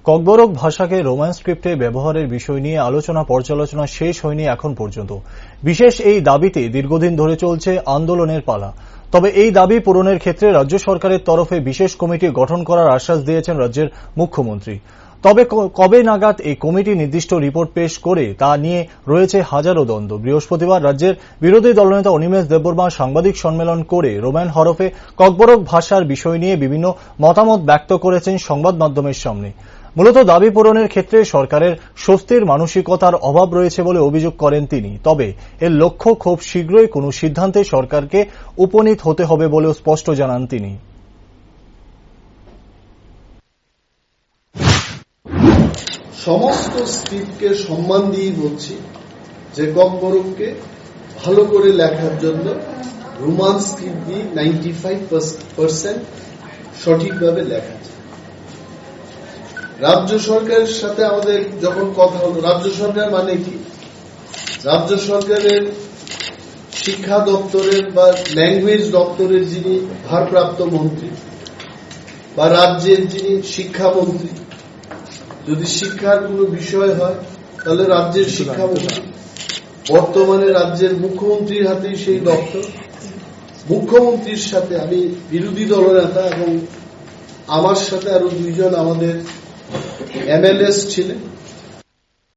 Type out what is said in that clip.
ককবরক ভাষাকে রোমান স্ক্রিপ্টে ব্যবহারের বিষয় নিয়ে আলোচনা পর্যালোচনা শেষ হয়নি এখন পর্যন্ত। বিশেষ এই দাবিতে দীর্ঘদিন ধরে চলছে আন্দোলনের পালা। তবে এই দাবি পূরণের ক্ষেত্রে রাজ্য সরকারের তরফে বিশেষ কমিটি গঠন করার আশ্বাস দিয়েছেন রাজ্যের মুখ্যমন্ত্রী। তবে কবে নাগাদ এই কমিটি নির্দিষ্ট রিপোর্ট পেশ করে তা নিয়ে রয়েছে হাজারো দ্বন্দ্ব। বৃহস্পতিবার রাজ্যের বিরোধী দলনেতা অনিমেষ দেববর্মা সাংবাদিক সম্মেলন করে রোমান হরফে ককবরক ভাষার বিষয় নিয়ে বিভিন্ন মতামত ব্যক্ত করেছেন সংবাদ মাধ্যমের সামনে। মূলত দাবি পূরণের ক্ষেত্রে সরকারের স্বস্তির মানসিকতার অভাব রয়েছে বলে অভিযোগ করেন তিনি। তবে এর লক্ষ্য খুব শীঘ্রই কোনো সিদ্ধান্তে সরকারকে উপনীত হতে হবে বলেও স্পষ্ট জানান তিনি। সমস্ত স্ক্রিপ্টকে সম্মান দিয়ে বলছি যে ককবরককে ভালো করে লেখার জন্য রোমান স্ক্রিপ্ট দিয়ে 95% সঠিকভাবে লেখা যায়। রাজ্য সরকারের সাথে আমাদের যখন কথা হলো, রাজ্য সরকার মানে কি? রাজ্য সরকারের শিক্ষা দপ্তরের বা ল্যাঙ্গুয়েজ দপ্তরের যিনি ভারপ্রাপ্ত মন্ত্রী বা রাজ্যের যিনি শিক্ষামন্ত্রী, যদি শিক্ষার কোনো বিষয় হয় তাহলে রাজ্যের শিক্ষামন্ত্রী, বর্তমানে রাজ্যের মুখ্যমন্ত্রীর হাতেই সেই দপ্তর। মুখ্যমন্ত্রীর সাথে আমি বিরোধী দলনেতা এবং আমার সাথে আরো দুইজন আমাদের এমএলএস ছিলেন,